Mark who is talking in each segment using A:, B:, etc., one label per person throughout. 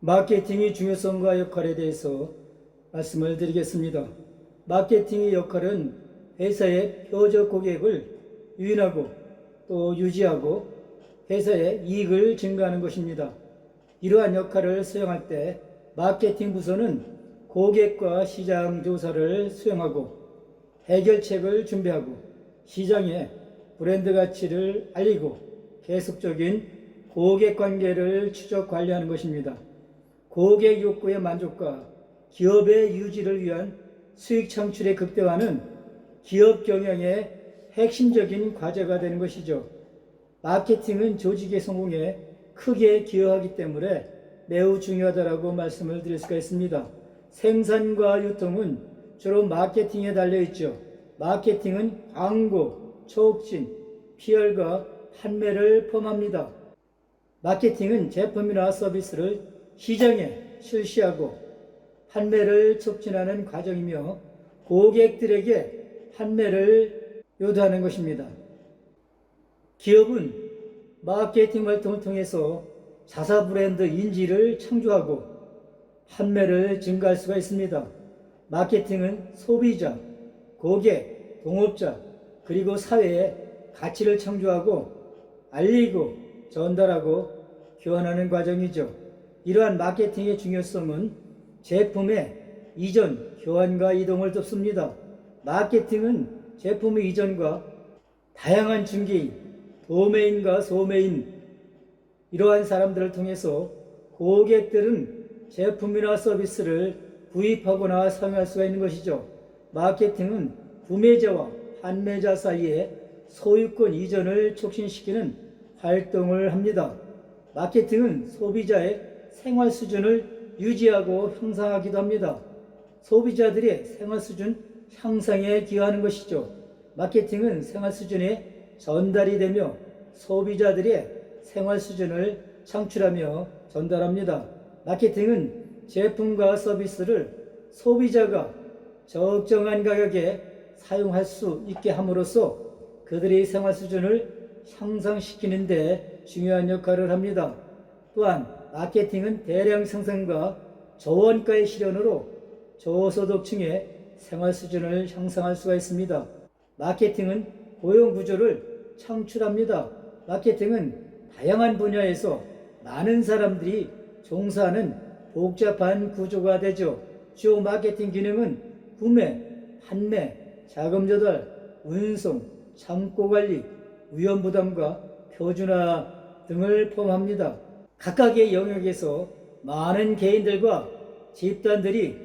A: 마케팅의 중요성과 역할에 대해서 말씀을 드리겠습니다. 마케팅의 역할은 회사의 표적 고객을 유인하고 또 유지하고 회사의 이익을 증가하는 것입니다. 이러한 역할을 수행할 때 마케팅 부서는 고객과 시장 조사를 수행하고 해결책을 준비하고 시장에 브랜드 가치를 알리고 계속적인 고객 관계를 추적 관리하는 것입니다. 고객 욕구의 만족과 기업의 유지를 위한 수익 창출의 극대화는 기업 경영의 핵심적인 과제가 되는 것이죠. 마케팅은 조직의 성공에 크게 기여하기 때문에 매우 중요하다고 말씀을 드릴 수가 있습니다. 생산과 유통은 주로 마케팅에 달려있죠. 마케팅은 광고, 촉진, PR과 판매를 포함합니다. 마케팅은 제품이나 서비스를 시장에 출시하고 판매를 촉진하는 과정이며 고객들에게 판매를 요구하는 것입니다. 기업은 마케팅 활동을 통해서 자사 브랜드 인지를 창조하고 판매를 증가할 수가 있습니다. 마케팅은 소비자, 고객, 동업자, 그리고 사회에 가치를 창조하고 알리고 전달하고 교환하는 과정이죠. 이러한 마케팅의 중요성은 제품의 이전, 교환과 이동을 돕습니다. 마케팅은 제품의 이전과 다양한 중개인, 도메인과 소메인, 이러한 사람들을 통해서 고객들은 제품이나 서비스를 구입하거나 사용할 수가 있는 것이죠. 마케팅은 구매자와 판매자 사이에 소유권 이전을 촉진시키는 활동을 합니다. 마케팅은 소비자의 생활 수준을 유지하고 향상하기도 합니다. 소비자들의 생활 수준 향상에 기여하는 것이죠. 마케팅은 생활 수준의 전달이 되며 소비자들의 생활 수준을 창출하며 전달합니다. 마케팅은 제품과 서비스를 소비자가 적정한 가격에 사용할 수 있게 함으로써 그들의 생활 수준을 향상시키는 데 중요한 역할을 합니다. 또한 마케팅은 대량 생산과 저원가의 실현으로 저소득층의 생활 수준을 향상할 수가 있습니다. 마케팅은 고용 구조를 창출합니다. 마케팅은 다양한 분야에서 많은 사람들이 종사하는 복잡한 구조가 되죠. 주요 마케팅 기능은 구매, 판매, 자금 조달, 운송, 창고 관리, 위험 부담과 표준화 등을 포함합니다. 각각의 영역에서 많은 개인들과 집단들이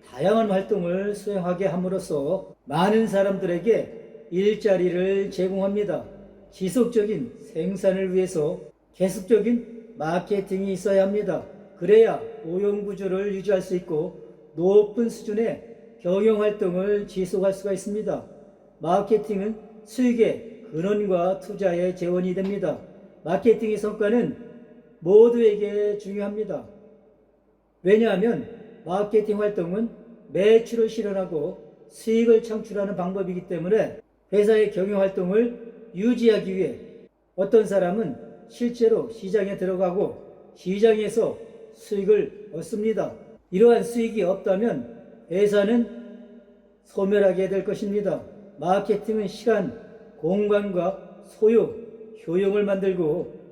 A: 다양한 활동을 수행하게 함으로써 많은 사람들에게 일자리를 제공합니다. 지속적인 생산을 위해서 계속적인 마케팅이 있어야 합니다. 그래야 고용구조를 유지할 수 있고 높은 수준의 경영활동을 지속할 수가 있습니다. 마케팅은 수익의 근원과 투자의 재원이 됩니다. 마케팅의 성과는 모두에게 중요합니다. 왜냐하면 마케팅 활동은 매출을 실현하고 수익을 창출하는 방법이기 때문에 회사의 경영활동을 유지하기 위해 어떤 사람은 실제로 시장에 들어가고 시장에서 수익을 얻습니다. 이러한 수익이 없다면 회사는 소멸하게 될 것입니다. 마케팅은 시간, 공간과 소요, 효용을 만들고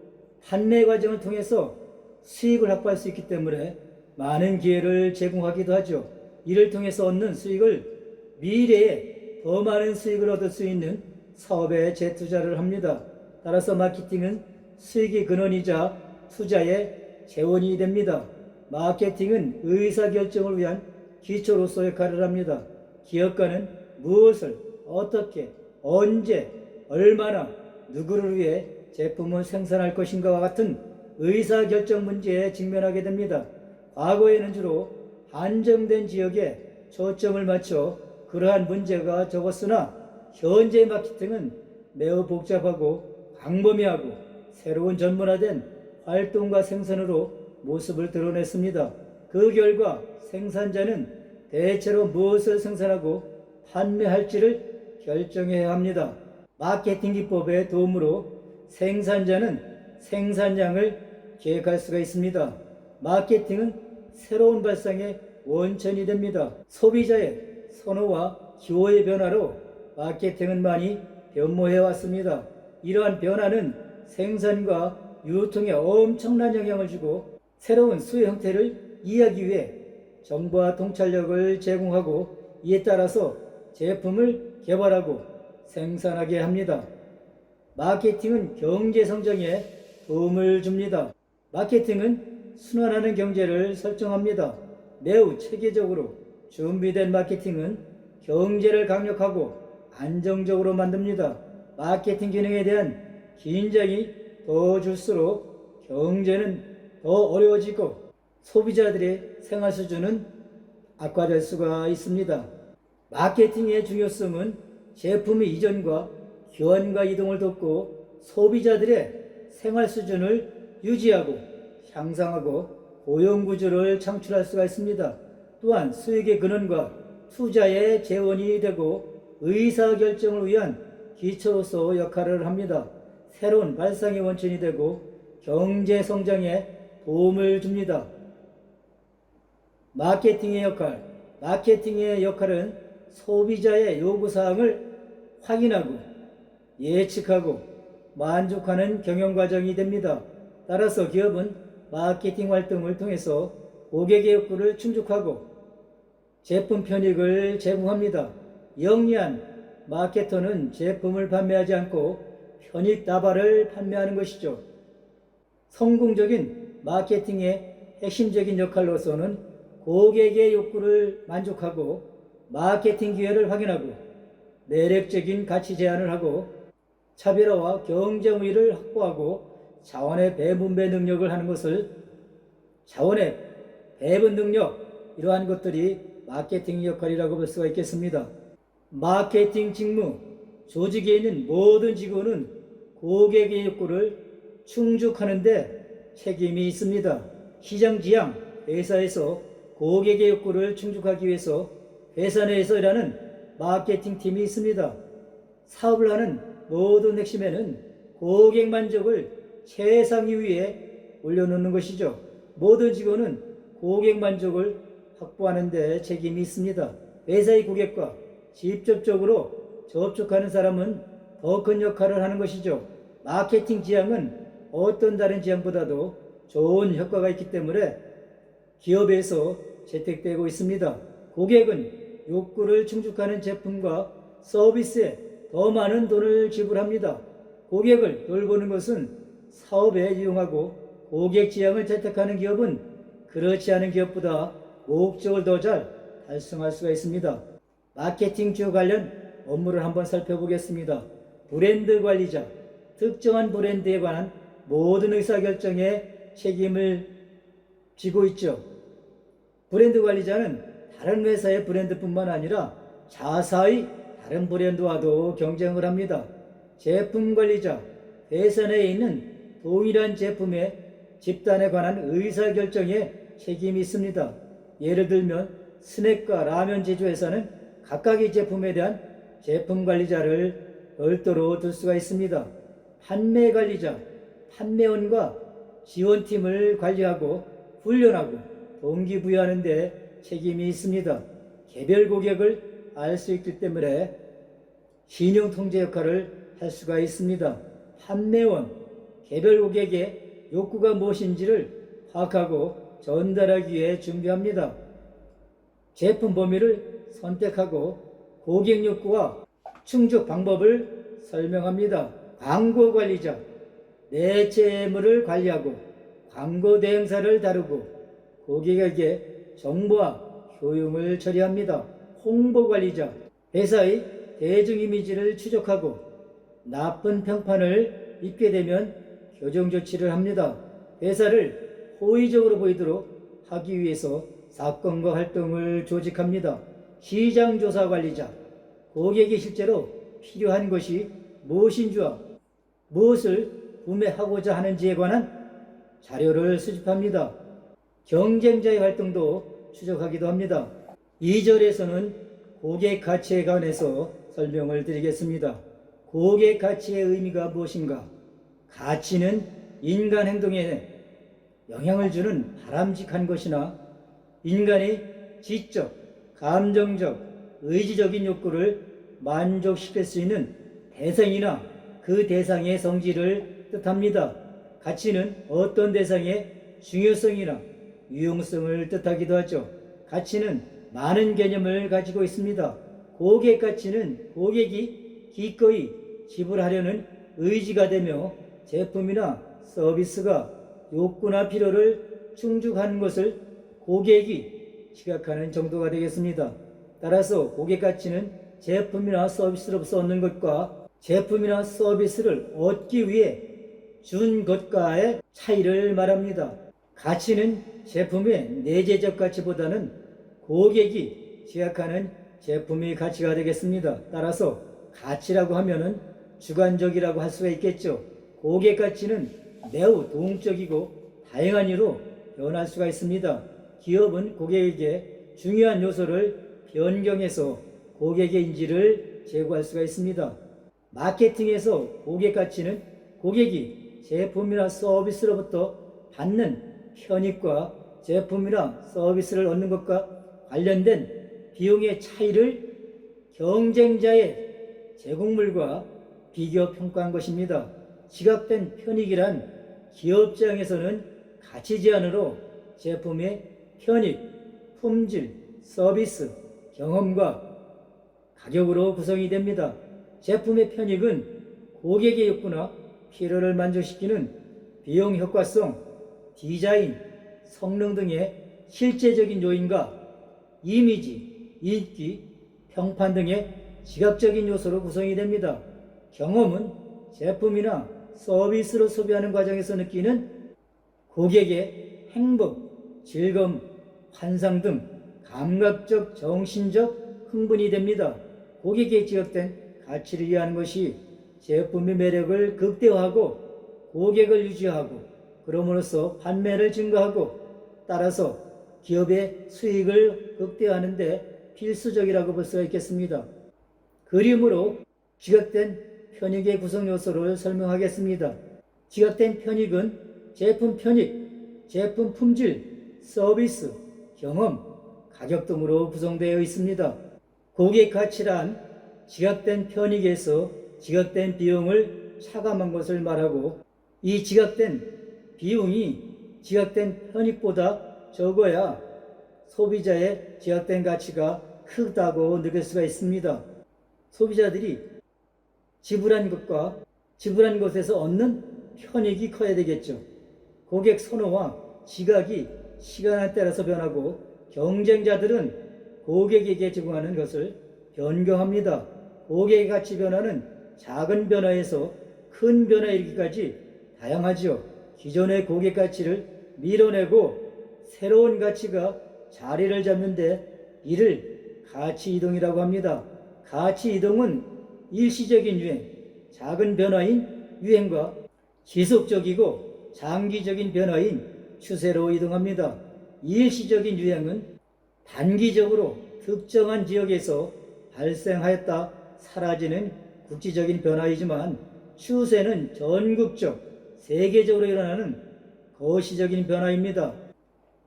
A: 판매 과정을 통해서 수익을 확보할 수 있기 때문에 많은 기회를 제공하기도 하죠. 이를 통해서 얻는 수익을 미래에 더 많은 수익을 얻을 수 있는 사업에 재투자를 합니다. 따라서 마케팅은 수익의 근원이자 투자의 재원이 됩니다. 마케팅은 의사결정을 위한 기초로서 역할을 합니다. 기업가는 무엇을, 어떻게, 언제, 얼마나, 누구를 위해 제품을 생산할 것인가와 같은 의사결정 문제에 직면하게 됩니다. 과거에는 주로 한정된 지역에 초점을 맞춰 그러한 문제가 적었으나 현재 마케팅은 매우 복잡하고 광범위하고 새로운 전문화된 활동과 생산으로 모습을 드러냈습니다. 그 결과 생산자는 대체로 무엇을 생산하고 판매할지를 결정해야 합니다. 마케팅 기법의 도움으로 생산자는 생산량을 계획할 수가 있습니다. 마케팅은 새로운 발상의 원천이 됩니다. 소비자의 선호와 기호의 변화로 마케팅은 많이 변모해 왔습니다. 이러한 변화는 생산과 유통에 엄청난 영향을 주고 새로운 수요 형태를 이해하기 위해 정보와 통찰력을 제공하고 이에 따라서 제품을 개발하고 생산하게 합니다. 마케팅은 경제 성장에 도움을 줍니다. 마케팅은 순환하는 경제를 설정합니다. 매우 체계적으로 준비된 마케팅은 경제를 강력하고 안정적으로 만듭니다. 마케팅 기능에 대한 긴장이 더 줄수록 경제는 더 어려워지고 소비자들의 생활 수준은 악화될 수가 있습니다. 마케팅의 중요성은 제품의 이전과 교환과 이동을 돕고 소비자들의 생활 수준을 유지하고 향상하고 고용 구조를 창출할 수가 있습니다. 또한 수익의 근원과 투자의 재원이 되고 의사결정을 위한 기초로서 역할을 합니다. 새로운 발상의 원천이 되고 경제 성장에 도움을 줍니다. 마케팅의 역할은 소비자의 요구사항을 확인하고 예측하고 만족하는 경영과정이 됩니다. 따라서 기업은 마케팅 활동을 통해서 고객의 욕구를 충족하고 제품 편익을 제공합니다. 영리한 마케터는 제품을 판매하지 않고 편익 다발을 판매하는 것이죠. 성공적인 마케팅의 핵심적인 역할로서는 고객의 욕구를 만족하고 마케팅 기회를 확인하고 매력적인 가치 제안을 하고 차별화와 경쟁 우위를 확보하고 자원의 배분배 능력을 하는 것을 자원의 배분 능력, 이러한 것들이 마케팅 역할이라고 볼 수가 있겠습니다. 마케팅 직무, 조직에 있는 모든 직원은 고객의 욕구를 충족하는 데 책임이 있습니다. 시장 지향, 회사에서 고객의 욕구를 충족하기 위해서 회사 내에서 일하는 마케팅 팀이 있습니다. 사업을 하는 모든 핵심에는 고객 만족을 최상위 위에 올려놓는 것이죠. 모든 직원은 고객 만족을 확보하는 데 책임이 있습니다. 회사의 고객과 직접적으로 접촉하는 사람은 더 큰 역할을 하는 것이죠. 마케팅 지향은 어떤 다른 지향보다도 좋은 효과가 있기 때문에 기업에서 채택되고 있습니다. 고객은 욕구를 충족하는 제품과 서비스에 더 많은 돈을 지불합니다. 고객을 돌보는 것은 사업에 이용하고 고객 지향을 채택하는 기업은 그렇지 않은 기업보다 목적을 더 잘 달성할 수가 있습니다. 마케팅 주요 관련 업무를 한번 살펴보겠습니다. 브랜드 관리자, 특정한 브랜드에 관한 모든 의사결정에 책임을 지고 있죠. 브랜드 관리자는 다른 회사의 브랜드뿐만 아니라 자사의 다른 브랜드와도 경쟁을 합니다. 제품 관리자, 회사 내에 있는 동일한 제품의 집단에 관한 의사결정에 책임이 있습니다. 예를 들면 스낵과 라면 제조회사는 각각의 제품에 대한 제품 관리자를 별도로 둘 수가 있습니다. 판매 관리자, 판매원과 지원팀을 관리하고 훈련하고 동기부여하는 데 책임이 있습니다. 개별 고객을 알 수 있기 때문에 신용 통제 역할을 할 수가 있습니다. 판매원, 개별 고객의 욕구가 무엇인지를 파악하고 전달하기 위해 준비합니다. 제품 범위를 선택하고 고객 욕구와 충족 방법을 설명합니다. 광고 관리자, 매체물을 관리하고 광고 대행사를 다루고 고객에게 정보와 효용을 처리합니다. 홍보 관리자, 회사의 대중 이미지를 추적하고 나쁜 평판을 입게 되면 교정 조치를 합니다. 회사를 호의적으로 보이도록 하기 위해서 사건과 활동을 조직합니다. 시장 조사 관리자, 고객이 실제로 필요한 것이 무엇인지와 무엇을 구매하고자 하는지에 관한 자료를 수집합니다. 경쟁자의 활동도 추적하기도 합니다. 2절에서는 고객 가치에 관해서 설명을 드리겠습니다. 고객 가치의 의미가 무엇인가? 가치는 인간 행동에 영향을 주는 바람직한 것이나 인간의 지적, 감정적, 의지적인 욕구를 만족시킬 수 있는 대상이나 그 대상의 성질을 뜻합니다. 가치는 어떤 대상의 중요성이나 유용성을 뜻하기도 하죠. 가치는 많은 개념을 가지고 있습니다. 고객 가치는 고객이 기꺼이 지불하려는 의지가 되며 제품이나 서비스가 욕구나 필요를 충족하는 것을 고객이 지각하는 정도가 되겠습니다. 따라서 고객 가치는 제품이나 서비스로서 얻는 것과 제품이나 서비스를 얻기 위해 준 것과의 차이를 말합니다. 가치는 제품의 내재적 가치보다는 고객이 지각하는 제품의 가치가 되겠습니다. 따라서 가치라고 하면은 주관적이라고 할 수가 있겠죠. 고객 가치는 매우 동적이고 다양한 이유로 변할 수가 있습니다. 기업은 고객에게 중요한 요소를 변경해서 고객의 인지를 제고할 수가 있습니다. 마케팅에서 고객 가치는 고객이 제품이나 서비스로부터 받는 편익과 제품이나 서비스를 얻는 것과 관련된 비용의 차이를 경쟁자의 제공물과 비교 평가한 것입니다. 지각된 편익이란 기업 입장에서는 가치 제한으로 제품의 편익, 품질, 서비스, 경험과 가격으로 구성이 됩니다. 제품의 편익은 고객의 욕구나 필요를 만족시키는 비용 효과성, 디자인, 성능 등의 실제적인 요인과 이미지, 인기, 평판 등의 지각적인 요소로 구성이 됩니다. 경험은 제품이나 서비스로 소비하는 과정에서 느끼는 고객의 행복, 즐거움, 환상 등 감각적, 정신적 흥분이 됩니다. 고객의 지각된 가치를 이해하는 것이 제품의 매력을 극대화하고 고객을 유지하고 그럼으로써 판매를 증가하고 따라서 기업의 수익을 극대화하는 데 필수적이라고 볼 수가 있겠습니다. 그림으로 지각된 편익의 구성 요소를 설명하겠습니다. 지각된 편익은 제품 편익, 제품 품질, 서비스, 경험, 가격 등으로 구성되어 있습니다. 고객 가치란 지각된 편익에서 지각된 비용을 차감한 것을 말하고 이 지각된 비용이 지각된 편익보다 적어야 소비자의 지각된 가치가 크다고 느낄 수가 있습니다. 소비자들이 지불한 것과 지불한 것에서 얻는 편익이 커야 되겠죠. 고객 선호와 지각이 시간에 따라서 변하고 경쟁자들은 고객에게 제공하는 것을 변경합니다. 고객의 가치 변화는 작은 변화에서 큰 변화에 이르기까지 다양하지요. 기존의 고객 가치를 밀어내고 새로운 가치가 자리를 잡는데 이를 가치 이동이라고 합니다. 가치 이동은 일시적인 유행, 작은 변화인 유행과 지속적이고 장기적인 변화인 추세로 이동합니다. 일시적인 유행은 단기적으로 특정한 지역에서 발생하였다 사라지는 국지적인 변화이지만 추세는 전국적, 세계적으로 일어나는 거시적인 변화입니다.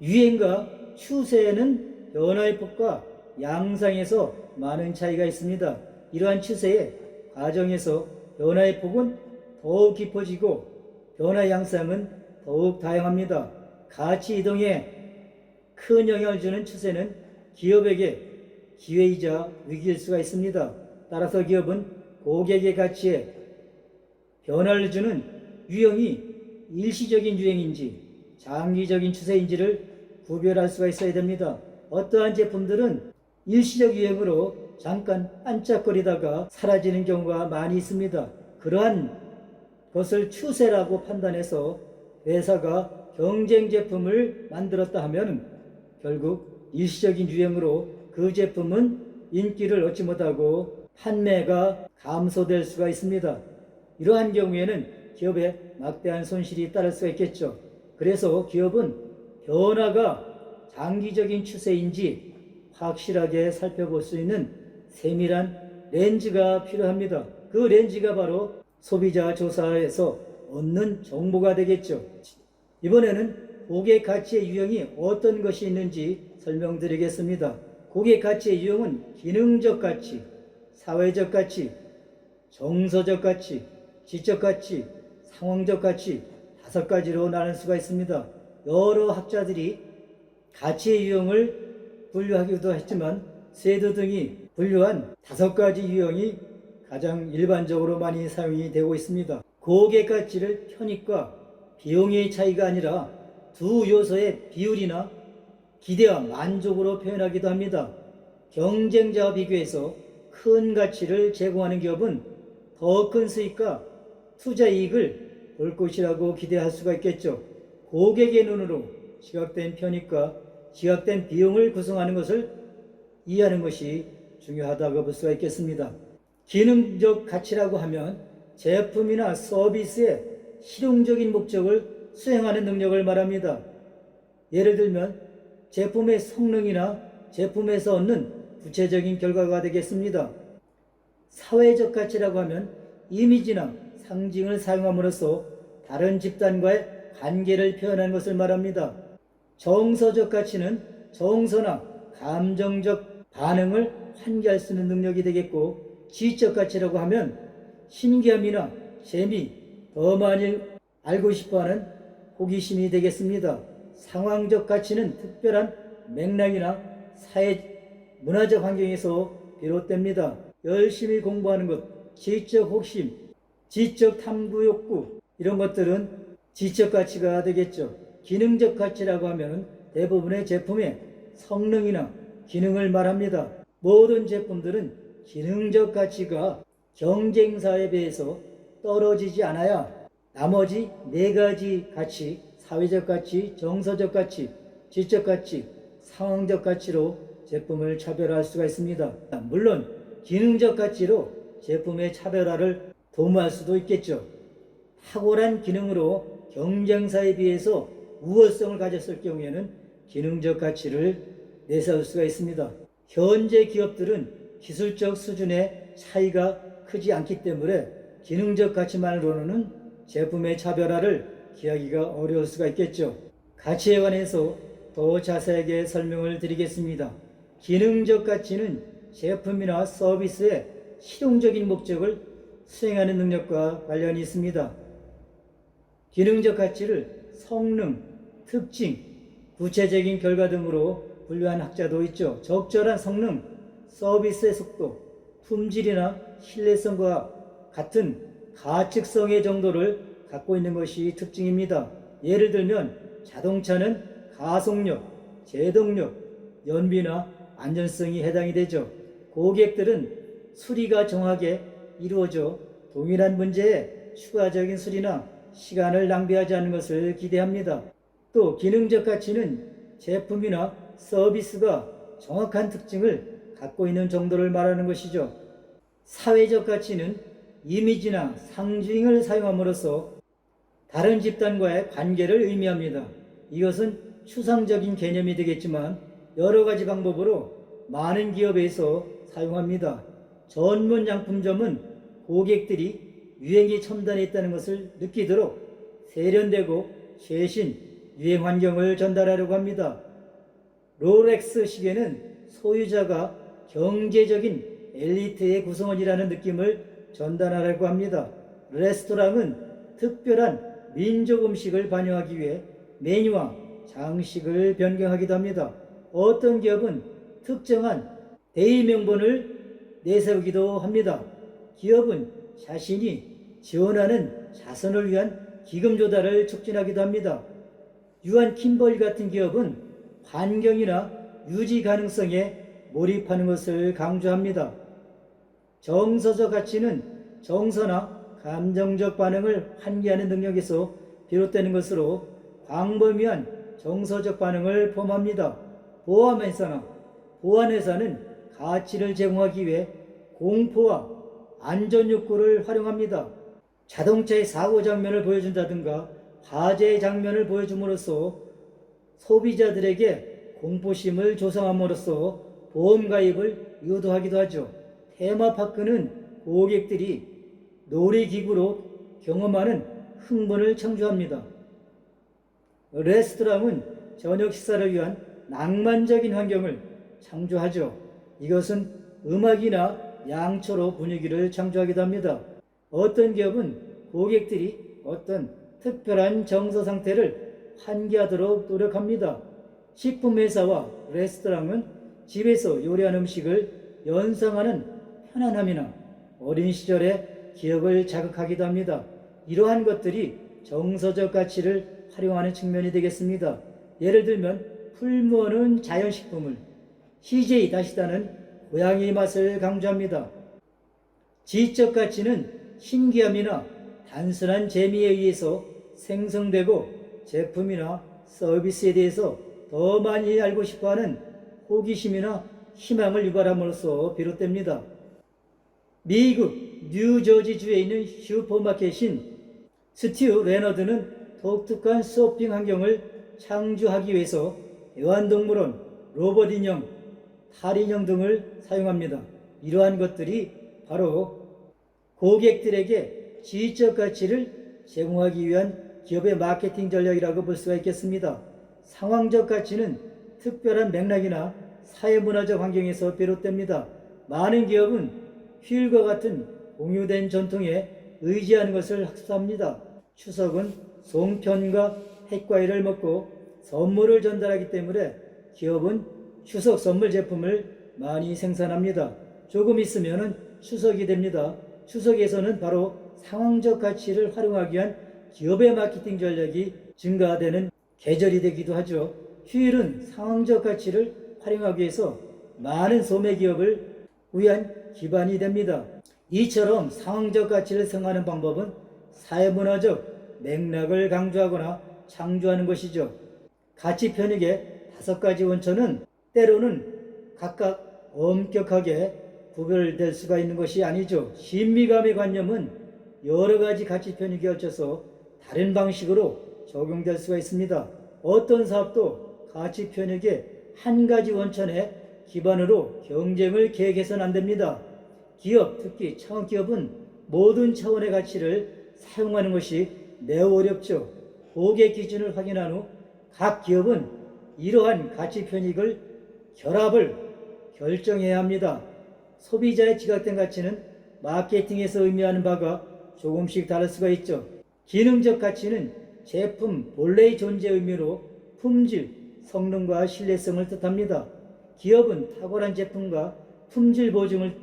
A: 유행과 추세에는 변화의 폭과 양상에서 많은 차이가 있습니다. 이러한 추세의 과정에서 변화의 폭은 더욱 깊어지고 변화의 양상은 더욱 다양합니다. 가치 이동에 큰 영향을 주는 추세는 기업에게 기회이자 위기일 수가 있습니다. 따라서 기업은 고객의 가치에 변화를 주는 유형이 일시적인 유행인지 장기적인 추세인지를 구별할 수가 있어야 됩니다. 어떠한 제품들은 일시적 유행으로 잠깐 반짝거리다가 사라지는 경우가 많이 있습니다. 그러한 것을 추세라고 판단해서 회사가 경쟁 제품을 만들었다 하면 결국 일시적인 유행으로 그 제품은 인기를 얻지 못하고 판매가 감소될 수가 있습니다. 이러한 경우에는 기업에 막대한 손실이 따를 수가 있겠죠. 그래서 기업은 변화가 장기적인 추세인지 확실하게 살펴볼 수 있는 세밀한 렌즈가 필요합니다. 그 렌즈가 바로 소비자 조사에서 얻는 정보가 되겠죠. 이번에는 고객 가치의 유형이 어떤 것이 있는지 설명드리겠습니다. 고객 가치의 유형은 기능적 가치, 사회적 가치, 정서적 가치, 지적 가치, 상황적 가치 5가지로 나눌 수가 있습니다. 여러 학자들이 가치의 유형을 분류하기도 했지만 세도 등이 분류한 5가지 유형이 가장 일반적으로 많이 사용이 되고 있습니다. 고객 가치를 편익과 비용의 차이가 아니라 두 요소의 비율이나 기대와 만족으로 표현하기도 합니다. 경쟁자와 비교해서 큰 가치를 제공하는 기업은 더 큰 수익과 투자 이익을 볼 것이라고 기대할 수가 있겠죠. 고객의 눈으로 시각된 편익과 시각된 비용을 구성하는 것을 이해하는 것이 중요하다고 볼 수가 있겠습니다. 기능적 가치라고 하면 제품이나 서비스의 실용적인 목적을 수행하는 능력을 말합니다. 예를 들면 제품의 성능이나 제품에서 얻는 구체적인 결과가 되겠습니다. 사회적 가치라고 하면 이미지나 상징을 사용함으로써 다른 집단과의 관계를 표현하는 것을 말합니다. 정서적 가치는 정서나 감정적 반응을 환기할 수 있는 능력이 되겠고, 지적 가치라고 하면 신기함이나 재미, 더 많이 알고 싶어하는 호기심이 되겠습니다. 상황적 가치는 특별한 맥락이나 사회, 문화적 환경에서 비롯됩니다. 열심히 공부하는 것, 지적 호기심, 지적 탐구 욕구, 이런 것들은 지적 가치가 되겠죠. 기능적 가치라고 하면 대부분의 제품의 성능이나 기능을 말합니다. 모든 제품들은 기능적 가치가 경쟁사에 비해서 떨어지지 않아야 나머지 4가지 가치, 사회적 가치, 정서적 가치, 지적 가치, 상황적 가치로 제품을 차별화할 수가 있습니다. 물론 기능적 가치로 제품의 차별화를 도모할 수도 있겠죠. 탁월한 기능으로 경쟁사에 비해서 우월성을 가졌을 경우에는 기능적 가치를 내세울 수가 있습니다. 현재 기업들은 기술적 수준의 차이가 크지 않기 때문에 기능적 가치만으로는 제품의 차별화를 기하기가 어려울 수가 있겠죠. 가치에 관해서 더 자세하게 설명을 드리겠습니다. 기능적 가치는 제품이나 서비스의 실용적인 목적을 수행하는 능력과 관련이 있습니다. 기능적 가치를 성능, 특징, 구체적인 결과 등으로 분류한 학자도 있죠. 적절한 성능, 서비스의 속도, 품질이나 신뢰성과 같은 가측성의 정도를 갖고 있는 것이 특징입니다. 예를 들면 자동차는 가속력, 제동력, 연비나 안전성이 해당이 되죠. 고객들은 수리가 정확하게 이루어져 동일한 문제에 추가적인 수리나 시간을 낭비하지 않는 것을 기대합니다. 또 기능적 가치는 제품이나 서비스가 정확한 특징을 갖고 있는 정도를 말하는 것이죠. 사회적 가치는 이미지나 상징을 사용함으로써 다른 집단과의 관계를 의미합니다. 이것은 추상적인 개념이 되겠지만 여러 가지 방법으로 많은 기업에서 사용합니다. 전문 양품점은 고객들이 유행이 첨단에 있다는 것을 느끼도록 세련되고 최신 유행 환경을 전달하려고 합니다. 롤렉스 시계는 소유자가 경제적인 엘리트의 구성원이라는 느낌을 전달하려고 합니다. 레스토랑은 특별한 민족 음식을 반영하기 위해 메뉴와 장식을 변경하기도 합니다. 어떤 기업은 특정한 대의 명분을 내세우기도 합니다. 기업은 자신이 지원하는 자선을 위한 기금 조달을 촉진하기도 합니다. 유한 킴벌리 같은 기업은 환경이나 유지 가능성에 몰입하는 것을 강조합니다. 정서적 가치는 정서나 감정적 반응을 환기하는 능력에서 비롯되는 것으로 광범위한 정서적 반응을 포함합니다. 보안회사는 가치를 제공하기 위해 공포와 안전 욕구를 활용합니다. 자동차의 사고 장면을 보여준다든가 화재 장면을 보여줌으로써 소비자들에게 공포심을 조성함으로써 보험 가입을 유도하기도 하죠. 테마파크는 고객들이 놀이기구로 경험하는 흥분을 창조합니다. 레스토랑은 저녁 식사를 위한 낭만적인 환경을 창조하죠. 이것은 음악이나 양초로 분위기를 창조하기도 합니다. 어떤 기업은 고객들이 어떤 특별한 정서 상태를 환기하도록 노력합니다. 식품회사와 레스토랑은 집에서 요리한 음식을 연상하는 편안함이나 어린 시절의 기억을 자극하기도 합니다. 이러한 것들이 정서적 가치를 활용하는 측면이 되겠습니다. 예를 들면 풀무원은 자연식품을, CJ 다시다는 고향의 맛을 강조합니다. 지적 가치는 신기함이나 단순한 재미에 의해서 생성되고 제품이나 서비스에 대해서 더 많이 알고 싶어하는 호기심이나 희망을 유발함으로써 비롯됩니다. 미국 뉴저지주에 있는 슈퍼마켓인 스튜 레너드는 독특한 쇼핑 환경을 창조하기 위해서 애완동물원, 로봇 인형, 탈인형 등을 사용합니다. 이러한 것들이 바로 고객들에게 지적 가치를 제공하기 위한 기업의 마케팅 전략이라고 볼 수가 있겠습니다. 상황적 가치는 특별한 맥락이나 사회문화적 환경에서 비롯됩니다. 많은 기업은 휠과 같은 공유된 전통에 의지하는 것을 학습합니다. 추석은 송편과 핵과일을 먹고 선물을 전달하기 때문에 기업은 추석 선물 제품을 많이 생산합니다. 조금 있으면 추석이 됩니다. 추석에서는 바로 상황적 가치를 활용하기 위한 기업의 마케팅 전략이 증가되는 계절이 되기도 하죠. 휴일은 상황적 가치를 활용하기 위해서 많은 소매 기업을 위한 기반이 됩니다. 이처럼 상황적 가치를 생각하는 방법은 사회문화적 맥락을 강조하거나 창조하는 것이죠. 가치 편익의 5가지 원천은 때로는 각각 엄격하게 구별될 수가 있는 것이 아니죠. 신비감의 관념은 여러 가지 가치 편익에 걸쳐서 다른 방식으로 적용될 수가 있습니다. 어떤 사업도 가치 편익의 한 가지 원천에 기반으로 경쟁을 계획해서는 안 됩니다. 기업, 특히 창업기업은 모든 차원의 가치를 사용하는 것이 매우 어렵죠. 고객 기준을 확인한 후 각 기업은 이러한 가치 편익을 결합을 결정해야 합니다. 소비자의 지각된 가치는 마케팅에서 의미하는 바가 조금씩 다를 수가 있죠. 기능적 가치는 제품 본래의 존재 의미로 품질, 성능과 신뢰성을 뜻합니다. 기업은 탁월한 제품과 품질 보증을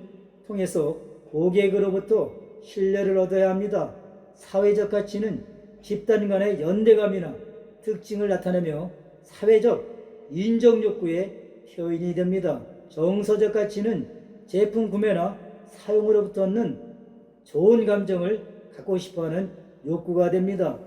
A: 통해서 고객으로부터 신뢰를 얻어야 합니다. 사회적 가치는 집단 간의 연대감이나 특징을 나타내며 사회적 인정 욕구의 표현이 됩니다. 정서적 가치는 제품 구매나 사용으로부터 얻는 좋은 감정을 갖고 싶어하는 욕구가 됩니다.